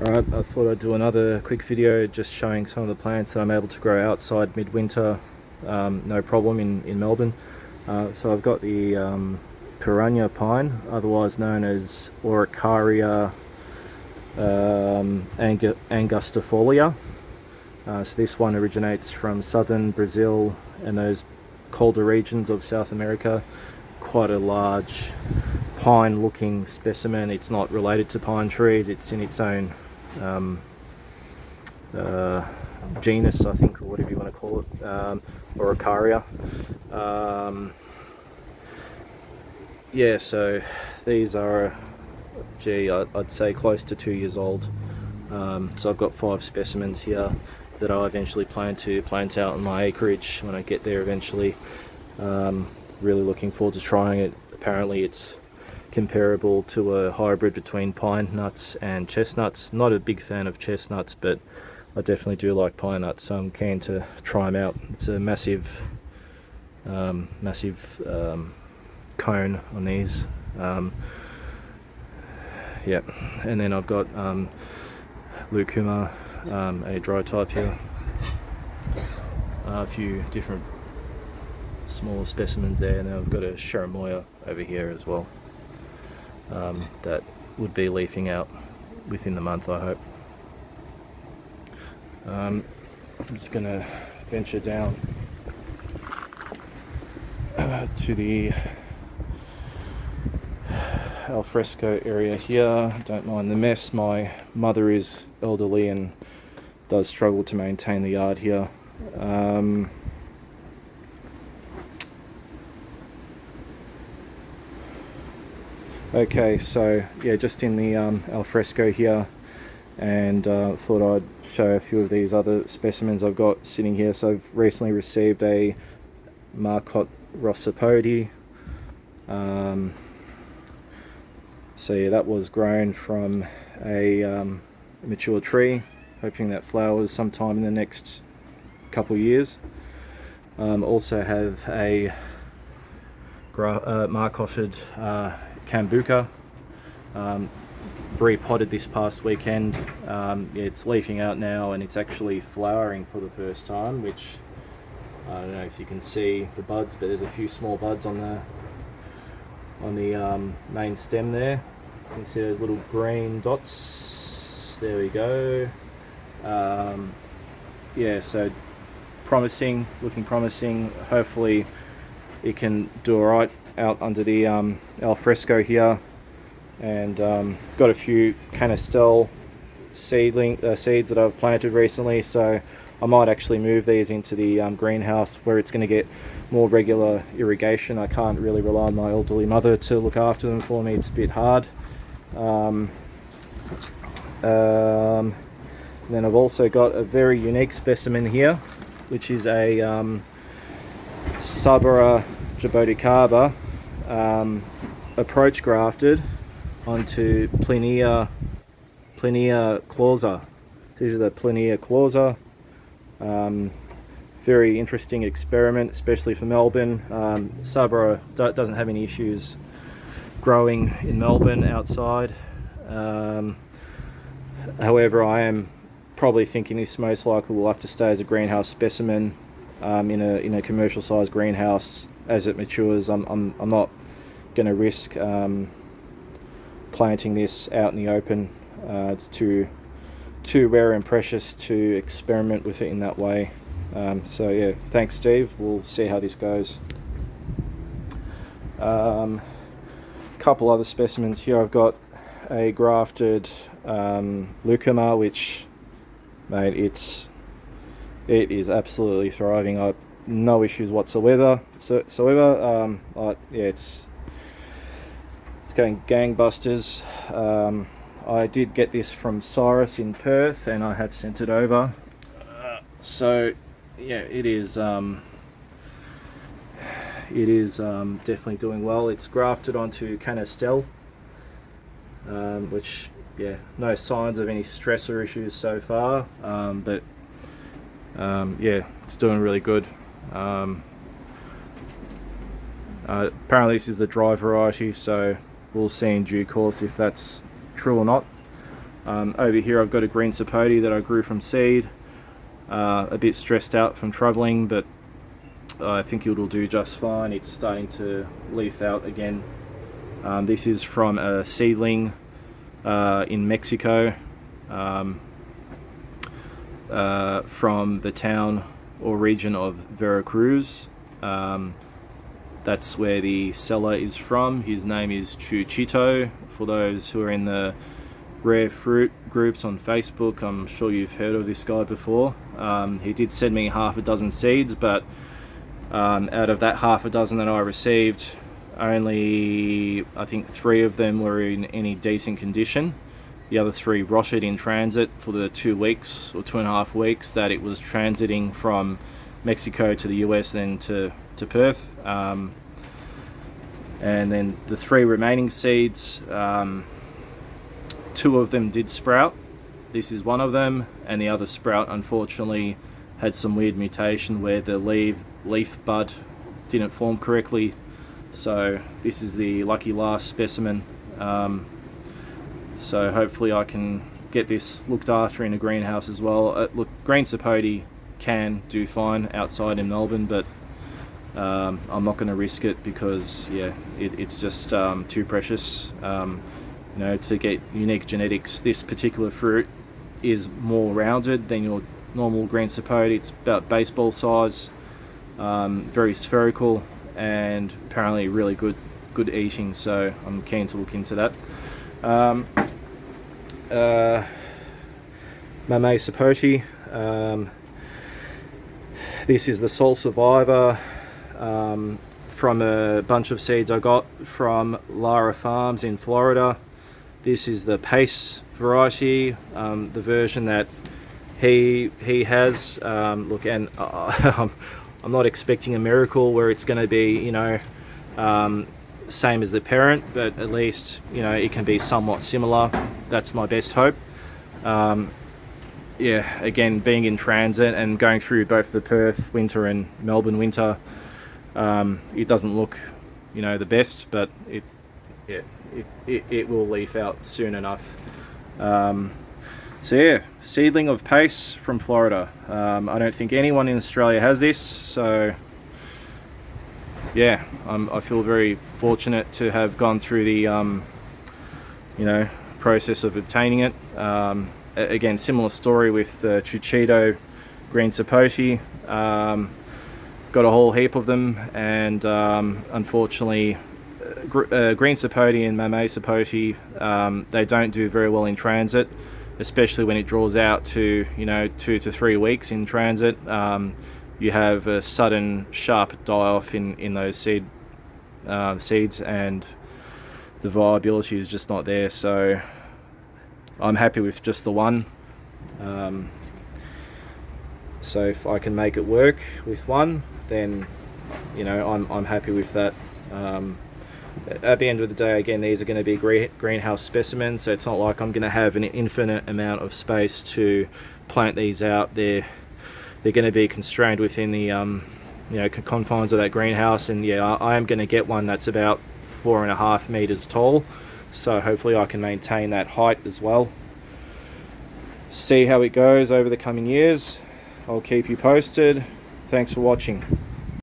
Alright, I thought I'd do another quick video just showing some of the plants that I'm able to grow outside midwinter, no problem in Melbourne. So I've got the piranha pine, otherwise known as Araucaria angustifolia. So this one originates from southern Brazil and those colder regions of South America. Quite a large pine looking specimen. It's not related to pine trees, it's in its own genus, I think, or whatever you want to call it, Araucaria. Yeah, so these are, I'd say close to 2 years old. So I've got 5 specimens here that I eventually plan to plant out on my acreage when I get there eventually. Really looking forward to trying it. Apparently it's comparable to a hybrid between pine nuts and chestnuts. Not a big fan of chestnuts, but I definitely do like pine nuts, so I'm keen to try them out. It's a massive cone on these. Yeah, and then I've got Lukuma, a dry type here. A few different smaller specimens there, and then I've got a Cherimoya over here as well. That would be leafing out within the month, I hope. I'm just going to venture down to the Fresco area here. Don't mind the mess. My mother is elderly and does struggle to maintain the yard here. Okay, so yeah, just in the alfresco here, and thought I'd show a few of these other specimens I've got sitting here. So I've recently received a Marcotte Rossapodi. So yeah, that was grown from a mature tree, hoping that flowers sometime in the next couple of years. Also have a Marcotted Cambuca, repotted this past weekend. It's leafing out now and it's actually flowering for the first time, which I don't know if you can see the buds, but there's a few small buds on the main stem there. You can see those little green dots. There we go. Yeah, so promising, looking promising. Hopefully it can do alright out under the alfresco here, and got a few canistel seeds that I've planted recently, so I might actually move these into the greenhouse where it's going to get more regular irrigation. I can't really rely on my elderly mother to look after them for me, it's a bit hard. Then I've also got a very unique specimen here, which is a Sabara jaboticaba, approach grafted onto Plinia clausa. This is the Plinia clausa. Very interesting experiment, especially for Melbourne. Sabara doesn't have any issues growing in Melbourne outside. However, I am probably thinking this most likely will have to stay as a greenhouse specimen in a commercial sized greenhouse as it matures. I'm not going to risk planting this out in the open. It's too rare and precious to experiment with it in that way. So yeah, thanks Steve, we'll see how this goes. Couple other specimens here. I've got a grafted Lukuma, which, mate, it is absolutely thriving. No issues whatsoever. Yeah, it's going gangbusters. I did get this from Cyrus in Perth, and I have sent it over. So yeah, it is definitely doing well. It's grafted onto canistel, which, yeah, no signs of any stressor issues so far, but yeah, it's doing really good. Apparently this is the dry variety, so we'll see in due course if that's true or not. Over here I've got a green Sapot that I grew from seed. A bit stressed out from travelling, but I think it'll do just fine. It's starting to leaf out again. This is from a seedling in Mexico, from the town or region of Veracruz. That's where the seller is from. His name is Chuchito. For those who are in the rare fruit groups on Facebook, I'm sure you've heard of this guy before. He did send me half a dozen seeds, but out of that half a dozen that I received, only I think 3 of them were in any decent condition. The other 3 rotted in transit for the 2 weeks or 2.5 weeks that it was transiting from Mexico to the US, then to Perth. And then the 3 remaining seeds, 2 of them did sprout. This is one of them, and the other sprout unfortunately had some weird mutation where the leaf bud didn't form correctly. So this is the lucky last specimen. So hopefully I can get this looked after in a greenhouse as well. Look, green Sapot can do fine outside in Melbourne, but I'm not going to risk it because it's just too precious. To get unique genetics. This particular fruit is more rounded than your normal green Sapot. It's about baseball size, very spherical, and apparently really good eating. So I'm keen to look into that. Mamey Sapot. This is the sole survivor from a bunch of seeds I got from Lara Farms in Florida. This is the Pace variety, the version that he has. Look, and I'm not expecting a miracle where it's going to be, same as the parent, but at least, it can be somewhat similar. That's my best hope. Again, being in transit and going through both the Perth winter and Melbourne winter, it doesn't look, the best, but it will leaf out soon enough. Seedling of Pace from Florida. I don't think anyone in Australia has this, so I feel very fortunate to have gone through the process of obtaining it. Again, similar story with the Chuchito green Sapot. Got a whole heap of them, and unfortunately green Sapot and Mamey Sapot, they don't do very well in transit, especially when it draws out to 2 to 3 weeks in transit. You have a sudden sharp die-off in those seeds, and the viability is just not there. So I'm happy with just the one. So if I can make it work with one, then I'm happy with that. At the end of the day, again, these are going to be greenhouse specimens, so it's not like I'm going to have an infinite amount of space to plant these out. They're going to be constrained within the confines of that greenhouse, and I am going to get one that's about 4.5 meters tall, so hopefully I can maintain that height as well. See how it goes over the coming years. I'll keep you posted. Thanks for watching.